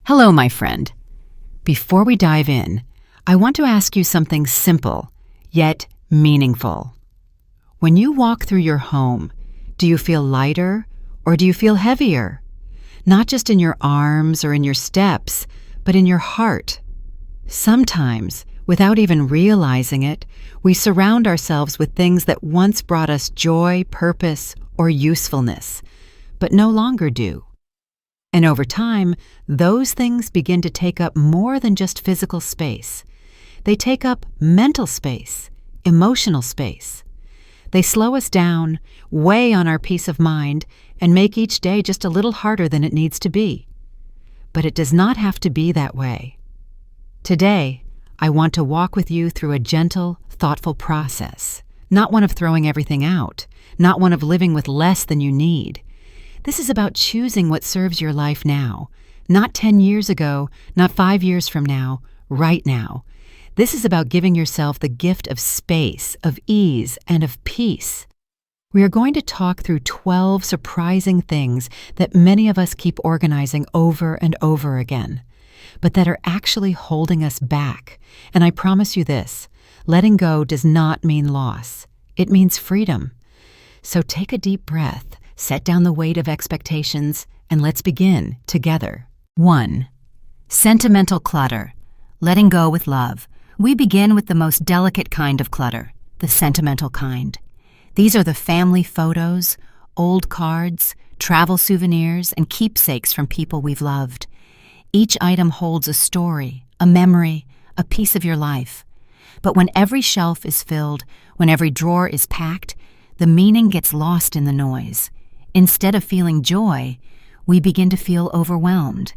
Hello, my friend. Before we dive in, I want to ask you something simple, yet meaningful. When you walk through your home, do you feel lighter or do you feel heavier? Not just in your arms or in your steps, but in your heart. Sometimes, without even realizing it, we surround ourselves with things that once brought us joy, purpose, or usefulness, but no longer do. And over time, those things begin to take up more than just physical space. They take up mental space, emotional space. They slow us down, weigh on our peace of mind, and make each day just a little harder than it needs to be. But it does not have to be that way. Today, I want to walk with you through a gentle, thoughtful process, not one of throwing everything out, not one of living with less than you need. This is about choosing what serves your life now, not 10 years ago, not 5 years from now, right now. This is about giving yourself the gift of space, of ease, and of peace. We are going to talk through 12 surprising things that many of us keep organizing over and over again, but that are actually holding us back. And I promise you this, letting go does not mean loss. It means freedom. So take a deep breath. Set down the weight of expectations, and let's begin together. 1. Sentimental clutter. Letting go with love. We begin with the most delicate kind of clutter, the sentimental kind. These are the family photos, old cards, travel souvenirs, and keepsakes from people we've loved. Each item holds a story, a memory, a piece of your life. But when every shelf is filled, when every drawer is packed, the meaning gets lost in the noise. Instead of feeling joy, we begin to feel overwhelmed.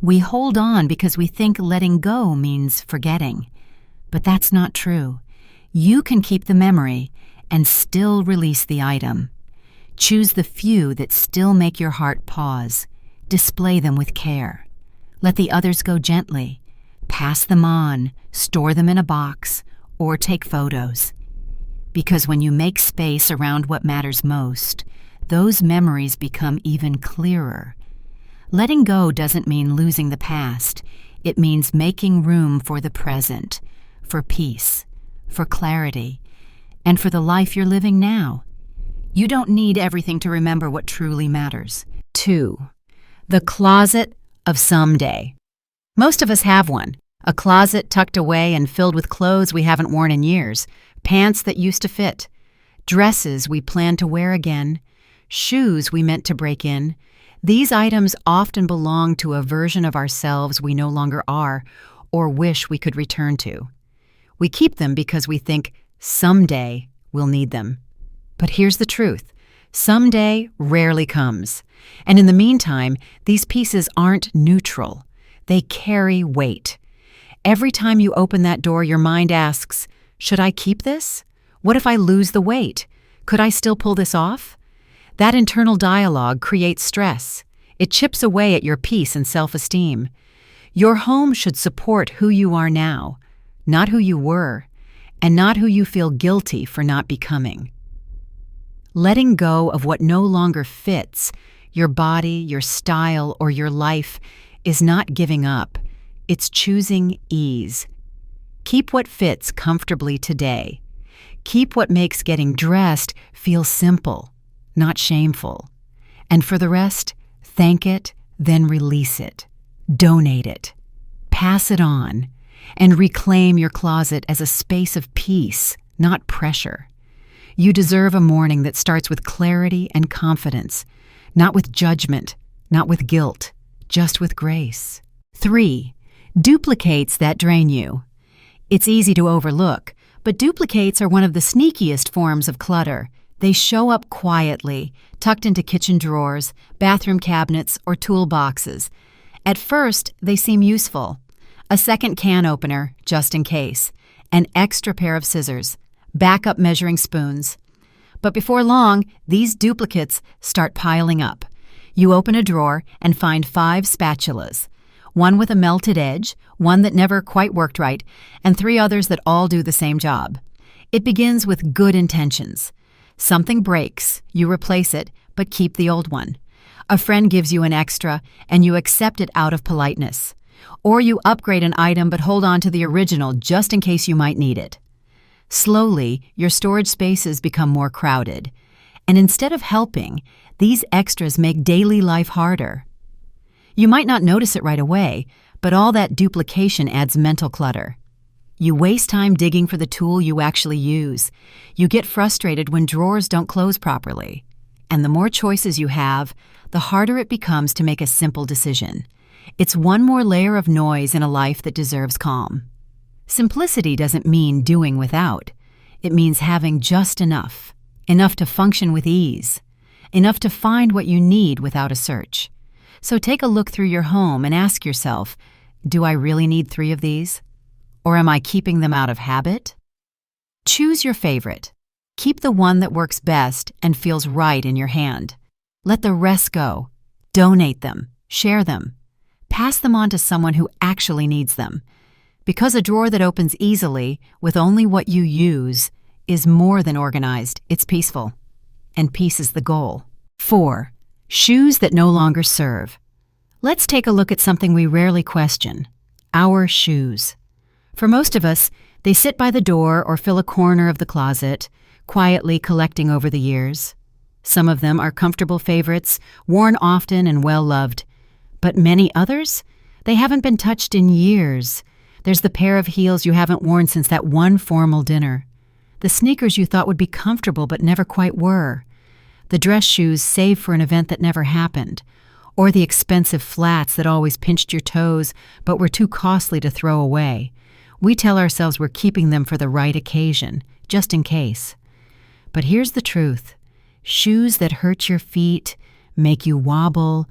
We hold on because we think letting go means forgetting. But that's not true. You can keep the memory and still release the item. Choose the few that still make your heart pause. Display them with care. Let the others go gently. Pass them on, store them in a box, or take photos. Because when you make space around what matters most, those memories become even clearer. Letting go doesn't mean losing the past. It means making room for the present, for peace, for clarity, and for the life you're living now. You don't need everything to remember what truly matters. 2. The closet of someday. Most of us have one. A closet tucked away and filled with clothes we haven't worn in years, pants that used to fit, dresses we plan to wear again, shoes we meant to break in. These items often belong to a version of ourselves we no longer are or wish we could return to. We keep them because we think someday we'll need them. But here's the truth. Someday rarely comes. And in the meantime, these pieces aren't neutral. They carry weight. Every time you open that door, your mind asks, should I keep this? What if I lose the weight? Could I still pull this off? That internal dialogue creates stress. It chips away at your peace and self-esteem. Your home should support who you are now, not who you were, and not who you feel guilty for not becoming. Letting go of what no longer fits, your body, your style, or your life, is not giving up. It's choosing ease. Keep what fits comfortably today. Keep what makes getting dressed feel simple, not shameful. And for the rest, thank it, then release it. Donate it. Pass it on. And reclaim your closet as a space of peace, not pressure. You deserve a morning that starts with clarity and confidence, not with judgment, not with guilt, just with grace. 3. Duplicates that drain you. It's easy to overlook, but duplicates are one of the sneakiest forms of clutter. They show up quietly, tucked into kitchen drawers, bathroom cabinets, or toolboxes. At first, they seem useful. A second can opener, just in case. An extra pair of scissors. Backup measuring spoons. But before long, these duplicates start piling up. You open a drawer and find 5 spatulas. One with a melted edge, one that never quite worked right, and 3 others that all do the same job. It begins with good intentions. Something breaks, you replace it, but keep the old one. A friend gives you an extra and you accept it out of politeness. Or you upgrade an item but hold on to the original just in case you might need it. Slowly, your storage spaces become more crowded. And instead of helping, these extras make daily life harder. You might not notice it right away, but all that duplication adds mental clutter. You waste time digging for the tool you actually use. You get frustrated when drawers don't close properly. And the more choices you have, the harder it becomes to make a simple decision. It's one more layer of noise in a life that deserves calm. Simplicity doesn't mean doing without. It means having just enough to function with ease, enough to find what you need without a search. So take a look through your home and ask yourself, do I really need 3 of these? Or am I keeping them out of habit? Choose your favorite. Keep the one that works best and feels right in your hand. Let the rest go. Donate them. Share them. Pass them on to someone who actually needs them. Because a drawer that opens easily, with only what you use, is more than organized, it's peaceful. And peace is the goal. 4. Shoes that no longer serve. Let's take a look at something we rarely question: our shoes. For most of us, they sit by the door or fill a corner of the closet, quietly collecting over the years. Some of them are comfortable favorites, worn often and well-loved. But many others, they haven't been touched in years. There's the pair of heels you haven't worn since that one formal dinner. The sneakers you thought would be comfortable but never quite were. The dress shoes saved for an event that never happened. Or the expensive flats that always pinched your toes but were too costly to throw away. We tell ourselves we're keeping them for the right occasion, just in case. But here's the truth. Shoes that hurt your feet, make you wobble,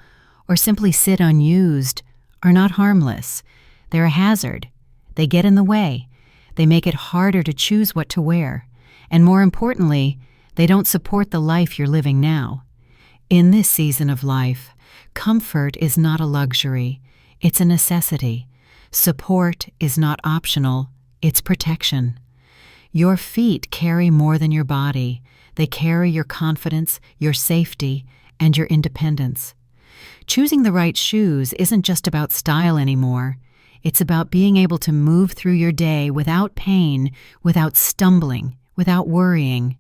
or simply sit unused are not harmless. They're a hazard. They get in the way. They make it harder to choose what to wear. And more importantly, they don't support the life you're living now. In this season of life, comfort is not a luxury. It's a necessity. Support is not optional. It's protection. Your feet carry more than your body. They carry your confidence, your safety, and your independence. Choosing the right shoes isn't just about style anymore. It's about being able to move through your day without pain, without stumbling, without worrying.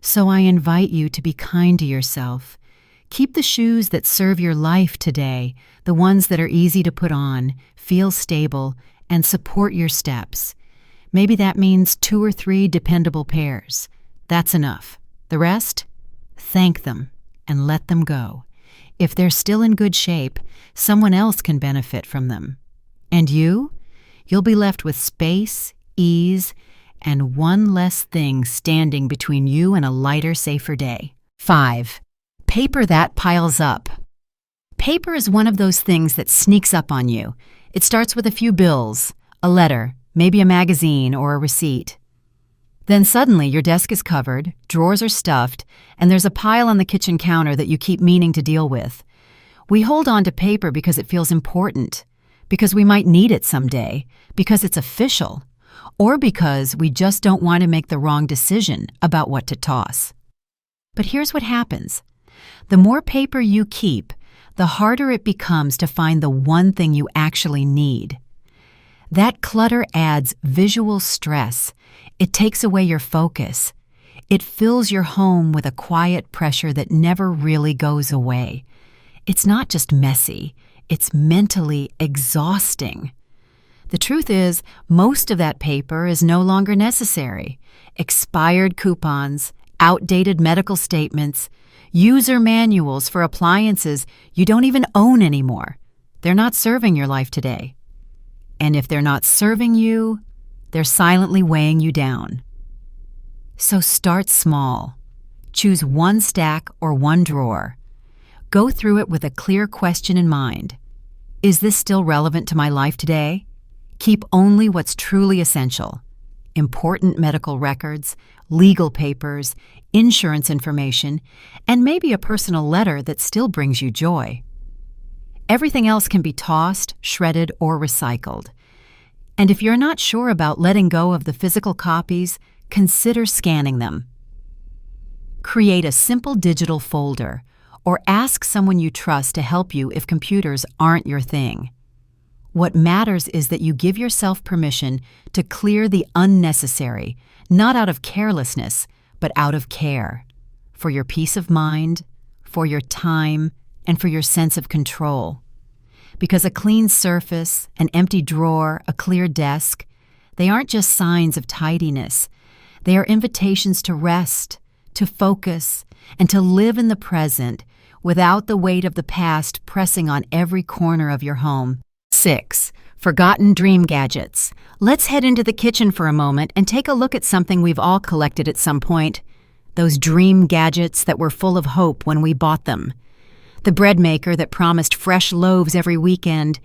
So I invite you to be kind to yourself. Keep the shoes that serve your life today, the ones that are easy to put on, feel stable, and support your steps. Maybe that means 2 or 3 dependable pairs. That's enough. The rest? Thank them and let them go. If they're still in good shape, someone else can benefit from them. And you'll be left with space, ease, and one less thing standing between you and a lighter, safer day. 5. Paper that piles up. Paper is one of those things that sneaks up on you. It starts with a few bills, a letter, maybe a magazine or a receipt. Then suddenly your desk is covered, drawers are stuffed, and there's a pile on the kitchen counter that you keep meaning to deal with. We hold on to paper because it feels important, because we might need it someday, because it's official, or because we just don't want to make the wrong decision about what to toss. But here's what happens. The more paper you keep, the harder it becomes to find the one thing you actually need. That clutter adds visual stress. It takes away your focus. It fills your home with a quiet pressure that never really goes away. It's not just messy, it's mentally exhausting. The truth is, most of that paper is no longer necessary. Expired coupons, outdated medical statements, user manuals for appliances you don't even own anymore. They're not serving your life today. And if they're not serving you, they're silently weighing you down. So start small. Choose one stack or one drawer. Go through it with a clear question in mind. Is this still relevant to my life today? Keep only what's truly essential. Important medical records, legal papers, insurance information, and maybe a personal letter that still brings you joy. Everything else can be tossed, shredded, or recycled. And if you're not sure about letting go of the physical copies, consider scanning them. Create a simple digital folder or ask someone you trust to help you if computers aren't your thing. What matters is that you give yourself permission to clear the unnecessary, not out of carelessness, but out of care, for your peace of mind, for your time, and for your sense of control. Because a clean surface, an empty drawer, a clear desk, they aren't just signs of tidiness. They are invitations to rest, to focus, and to live in the present without the weight of the past pressing on every corner of your home. 6. Forgotten dream gadgets. Let's head into the kitchen for a moment and take a look at something we've all collected at some point. Those dream gadgets that were full of hope when we bought them. The bread maker that promised fresh loaves every weekend,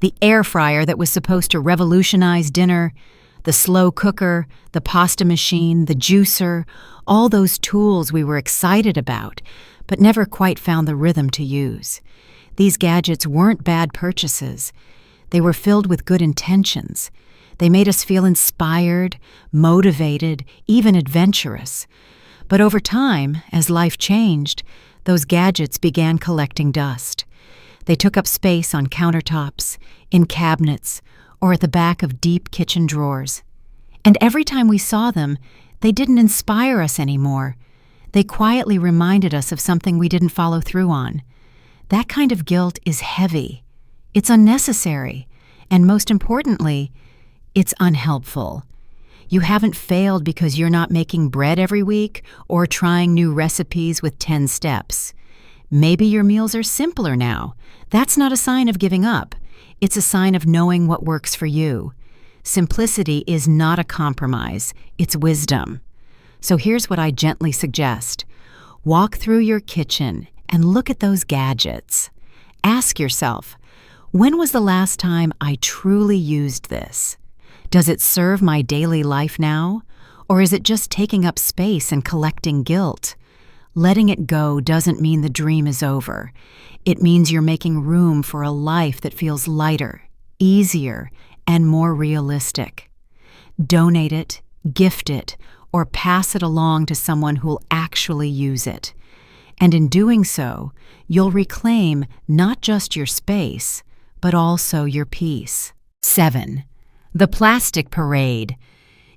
the air fryer that was supposed to revolutionize dinner, the slow cooker, the pasta machine, the juicer, all those tools we were excited about, but never quite found the rhythm to use. These gadgets weren't bad purchases. They were filled with good intentions. They made us feel inspired, motivated, even adventurous. But over time, as life changed, those gadgets began collecting dust. They took up space on countertops, in cabinets, or at the back of deep kitchen drawers. And every time we saw them, they didn't inspire us anymore. They quietly reminded us of something we didn't follow through on. That kind of guilt is heavy. It's unnecessary. And most importantly, it's unhelpful. You haven't failed because you're not making bread every week or trying new recipes with 10 steps. Maybe your meals are simpler now. That's not a sign of giving up. It's a sign of knowing what works for you. Simplicity is not a compromise. It's wisdom. So here's what I gently suggest. Walk through your kitchen and look at those gadgets. Ask yourself, when was the last time I truly used this? Does it serve my daily life now? Or is it just taking up space and collecting guilt? Letting it go doesn't mean the dream is over. It means you're making room for a life that feels lighter, easier, and more realistic. Donate it, gift it, or pass it along to someone who'll actually use it. And in doing so, you'll reclaim not just your space, but also your peace. 7. The plastic parade.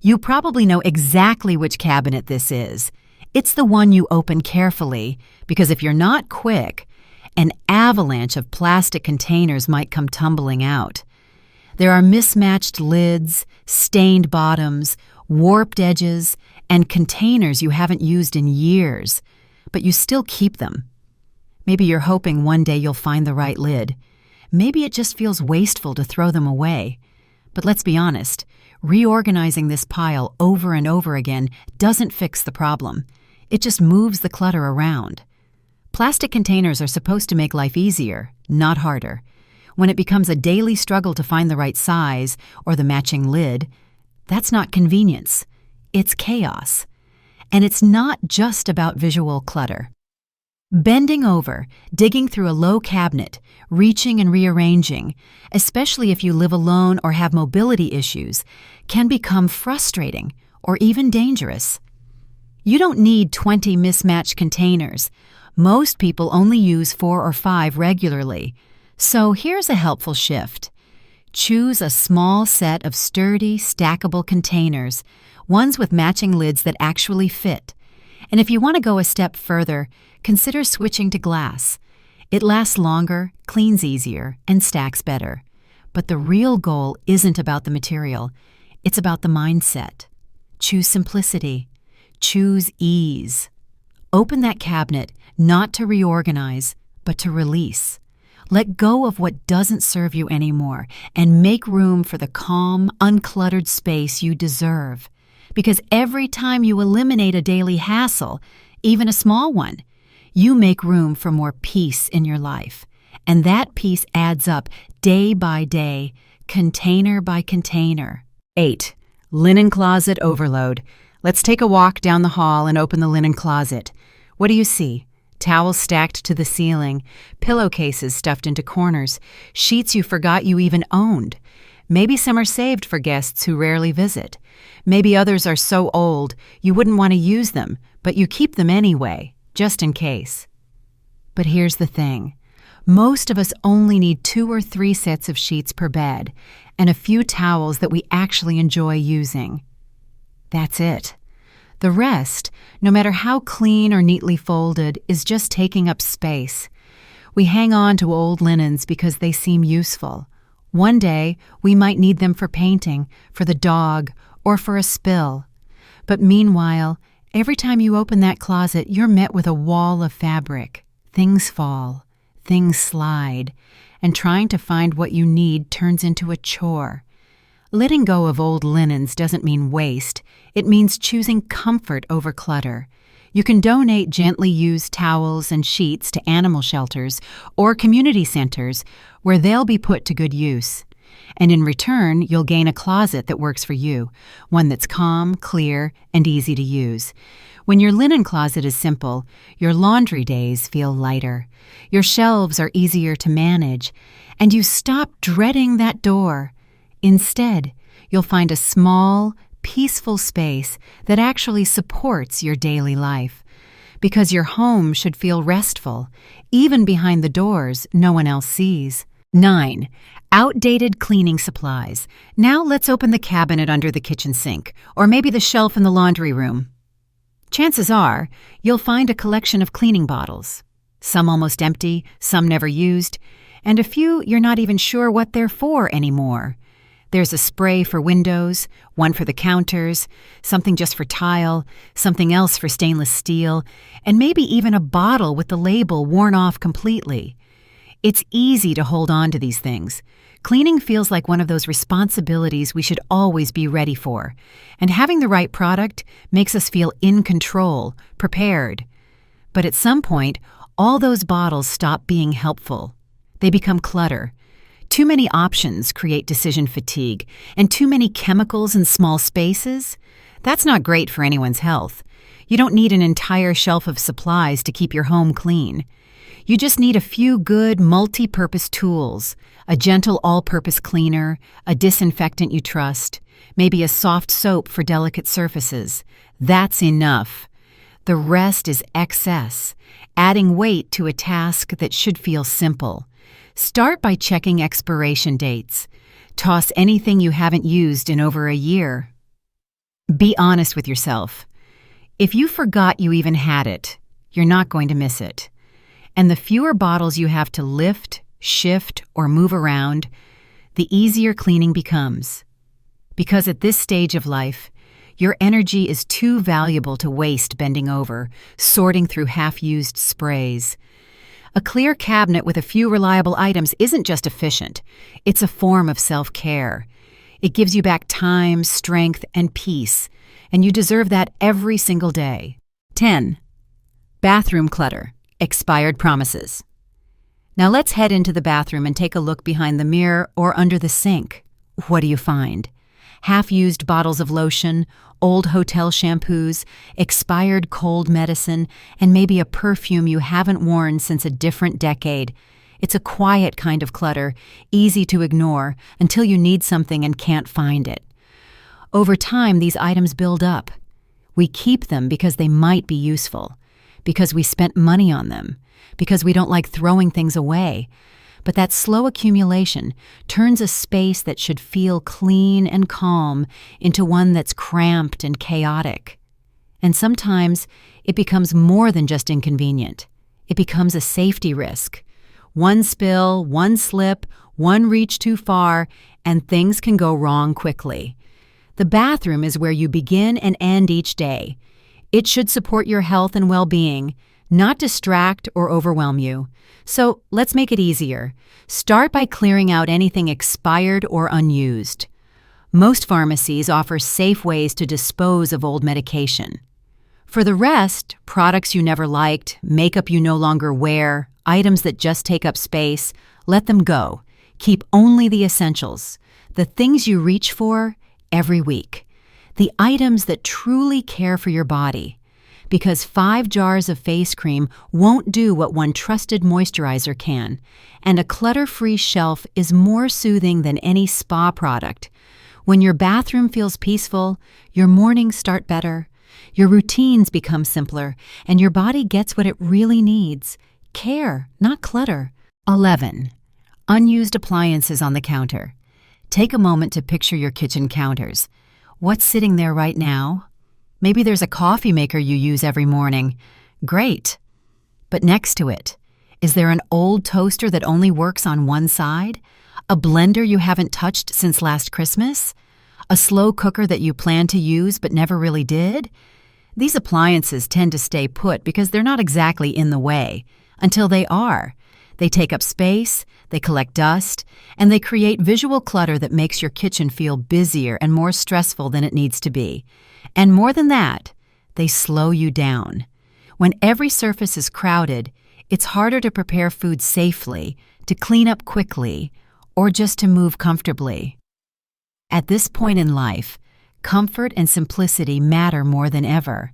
You probably know exactly which cabinet this is. It's the one you open carefully, because if you're not quick, an avalanche of plastic containers might come tumbling out. There are mismatched lids, stained bottoms, warped edges, and containers you haven't used in years, but you still keep them. Maybe you're hoping one day you'll find the right lid. Maybe it just feels wasteful to throw them away. But let's be honest, reorganizing this pile over and over again doesn't fix the problem. It just moves the clutter around. Plastic containers are supposed to make life easier, not harder. When it becomes a daily struggle to find the right size or the matching lid, that's not convenience. It's chaos. And it's not just about visual clutter. Bending over, digging through a low cabinet, reaching and rearranging, especially if you live alone or have mobility issues, can become frustrating or even dangerous. You don't need 20 mismatched containers. Most people only use 4 or 5 regularly. So here's a helpful shift. Choose a small set of sturdy, stackable containers, ones with matching lids that actually fit. And if you want to go a step further, consider switching to glass. It lasts longer, cleans easier, and stacks better. But the real goal isn't about the material. It's about the mindset. Choose simplicity. Choose ease. Open that cabinet not to reorganize, but to release. Let go of what doesn't serve you anymore and make room for the calm, uncluttered space you deserve. Because every time you eliminate a daily hassle, even a small one, you make room for more peace in your life. And that peace adds up day by day, container by container. 8. Linen closet overload. Let's take a walk down the hall and open the linen closet. What do you see? Towels stacked to the ceiling, pillowcases stuffed into corners, sheets you forgot you even owned. Maybe some are saved for guests who rarely visit. Maybe others are so old you wouldn't want to use them, but you keep them anyway, just in case. But here's the thing. Most of us only need 2 or 3 sets of sheets per bed and a few towels that we actually enjoy using. That's it. The rest, no matter how clean or neatly folded, is just taking up space. We hang on to old linens because they seem useful. One day, we might need them for painting, for the dog, or for a spill. But meanwhile, every time you open that closet, you're met with a wall of fabric. Things fall, things slide, and trying to find what you need turns into a chore. Letting go of old linens doesn't mean waste. It means choosing comfort over clutter. You can donate gently used towels and sheets to animal shelters or community centers where they'll be put to good use. And in return, you'll gain a closet that works for you, one that's calm, clear, and easy to use. When your linen closet is simple, your laundry days feel lighter. Your shelves are easier to manage, and you stop dreading that door. Instead, you'll find a small, peaceful space that actually supports your daily life. Because your home should feel restful, even behind the doors no one else sees. 9. Outdated cleaning supplies. Now let's open the cabinet under the kitchen sink, or maybe the shelf in the laundry room. Chances are, you'll find a collection of cleaning bottles. Some almost empty, some never used, and a few you're not even sure what they're for anymore. There's a spray for windows, one for the counters, something just for tile, something else for stainless steel, and maybe even a bottle with the label worn off completely. It's easy to hold on to these things. Cleaning feels like one of those responsibilities we should always be ready for, and having the right product makes us feel in control, prepared. But at some point, all those bottles stop being helpful. They become clutter. Too many options create decision fatigue, and too many chemicals in small spaces? That's not great for anyone's health. You don't need an entire shelf of supplies to keep your home clean. You just need a few good multi-purpose tools, a gentle all-purpose cleaner, a disinfectant you trust, maybe a soft soap for delicate surfaces. That's enough. The rest is excess, adding weight to a task that should feel simple. Start by checking expiration dates. Toss anything you haven't used in over a year. Be honest with yourself. If you forgot you even had it, you're not going to miss it. And the fewer bottles you have to lift, shift, or move around, the easier cleaning becomes. Because at this stage of life, your energy is too valuable to waste bending over, sorting through half-used sprays. A clear cabinet with a few reliable items isn't just efficient. It's a form of self-care. It gives you back time, strength, and peace, and you deserve that every single day. 10. Bathroom clutter. Expired promises. Now let's head into the bathroom and take a look behind the mirror or under the sink. What do you find? Half-used bottles of lotion, old hotel shampoos, expired cold medicine, and maybe a perfume you haven't worn since a different decade. It's a quiet kind of clutter, easy to ignore until you need something and can't find it. Over time, these items build up. We keep them because they might be useful, because we spent money on them, because we don't like throwing things away. But that slow accumulation turns a space that should feel clean and calm into one that's cramped and chaotic. And sometimes it becomes more than just inconvenient. It becomes a safety risk. One spill, one slip, one reach too far, and things can go wrong quickly. The bathroom is where you begin and end each day. It should support your health and well-being, not distract or overwhelm you. So let's make it easier. Start by clearing out anything expired or unused. Most pharmacies offer safe ways to dispose of old medication. For the rest, products you never liked, makeup you no longer wear, items that just take up space, let them go. Keep only the essentials, the things you reach for every week, the items that truly care for your body. Because 5 jars of face cream won't do what one trusted moisturizer can, and a clutter-free shelf is more soothing than any spa product. When your bathroom feels peaceful, your mornings start better, your routines become simpler, and your body gets what it really needs: care, not clutter. 11. Unused appliances on the counter. Take a moment to picture your kitchen counters. What's sitting there right now? Maybe there's a coffee maker you use every morning. Great. But next to it, is there an old toaster that only works on one side? A blender you haven't touched since last Christmas? A slow cooker that you plan to use but never really did? These appliances tend to stay put because they're not exactly in the way, until they are. They take up space, they collect dust, and they create visual clutter that makes your kitchen feel busier and more stressful than it needs to be. And more than that, they slow you down. When every surface is crowded, it's harder to prepare food safely, to clean up quickly, or just to move comfortably. At this point in life, comfort and simplicity matter more than ever.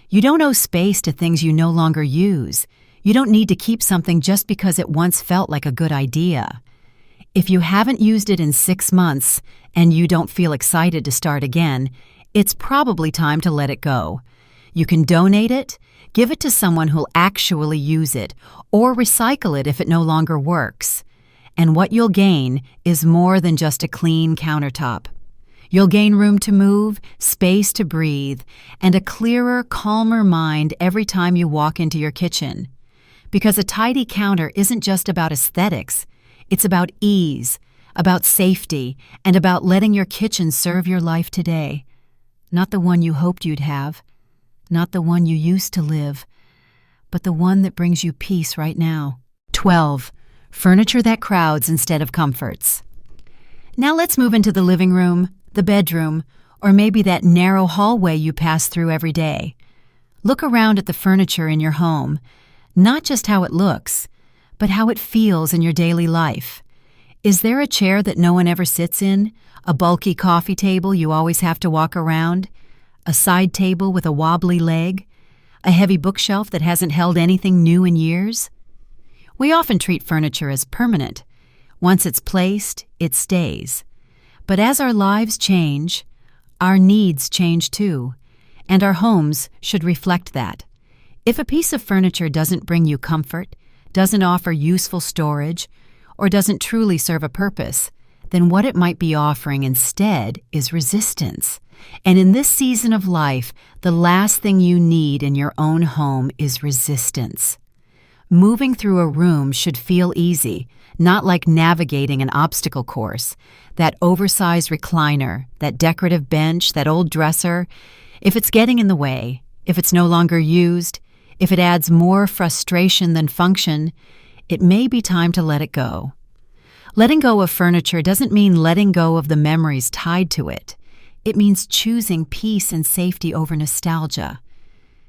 You don't owe space to things you no longer use. You don't need to keep something just because it once felt like a good idea. If you haven't used it in 6 months and you don't feel excited to start again, it's probably time to let it go. You can donate it, give it to someone who'll actually use it, or recycle it if it no longer works. And what you'll gain is more than just a clean countertop. You'll gain room to move, space to breathe, and a clearer, calmer mind every time you walk into your kitchen. Because a tidy counter isn't just about aesthetics, it's about ease, about safety, and about letting your kitchen serve your life today. Not the one you hoped you'd have, not the one you used to live, but the one that brings you peace right now. 12. Furniture that crowds instead of comforts. Now let's move into the living room, the bedroom, or maybe that narrow hallway you pass through every day. Look around at the furniture in your home, not just how it looks, but how it feels in your daily life. Is there a chair that no one ever sits in? A bulky coffee table you always have to walk around? A side table with a wobbly leg? A heavy bookshelf that hasn't held anything new in years? We often treat furniture as permanent. Once it's placed, it stays. But as our lives change, our needs change too, and our homes should reflect that. If a piece of furniture doesn't bring you comfort, doesn't offer useful storage, or doesn't truly serve a purpose, then what it might be offering instead is resistance. And in this season of life, the last thing you need in your own home is resistance. Moving through a room should feel easy, not like navigating an obstacle course. That oversized recliner, that decorative bench, that old dresser, if it's getting in the way, if it's no longer used, if it adds more frustration than function, it may be time to let it go. Letting go of furniture doesn't mean letting go of the memories tied to it. It means choosing peace and safety over nostalgia.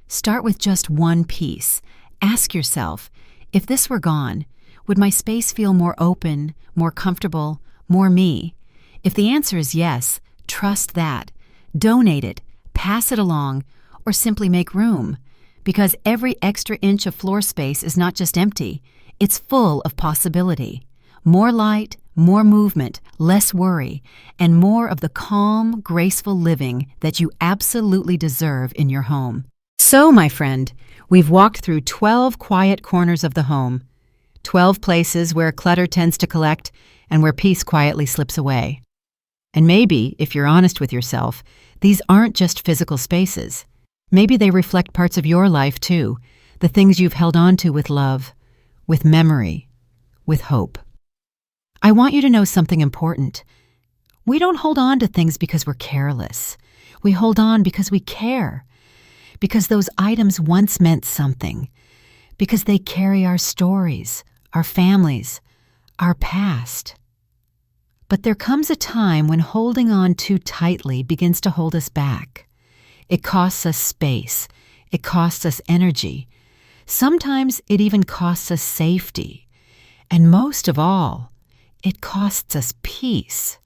Start with just one piece. Ask yourself, if this were gone, would my space feel more open, more comfortable, more me? If the answer is yes, trust that. Donate it, pass it along, or simply make room. Because every extra inch of floor space is not just empty, it's full of possibility. More light, more movement, less worry, and more of the calm, graceful living that you absolutely deserve in your home. So, my friend, we've walked through 12 quiet corners of the home, 12 places where clutter tends to collect and where peace quietly slips away. And maybe, if you're honest with yourself, these aren't just physical spaces. Maybe they reflect parts of your life too, the things you've held on to with love, with memory, with hope. I want you to know something important. We don't hold on to things because we're careless. We hold on because we care. Because those items once meant something. Because they carry our stories, our families, our past. But there comes a time when holding on too tightly begins to hold us back. It costs us space. It costs us energy. Sometimes it even costs us safety. And most of all, it costs us peace.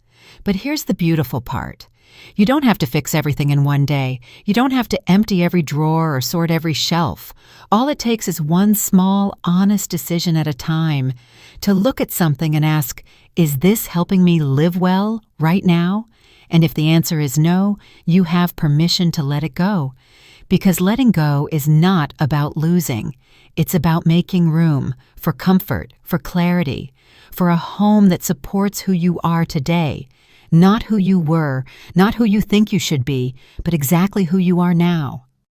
But here's the beautiful part. You don't have to fix everything in one day. You don't have to empty every drawer or sort every shelf. All it takes is one small, honest decision at a time to look at something and ask, is this helping me live well right now? And if the answer is no, you have permission to let it go. Because letting go is not about losing. It's about making room for comfort, for clarity, for a home that supports who you are today, not who you were, not who you think you should be, but exactly who you are now.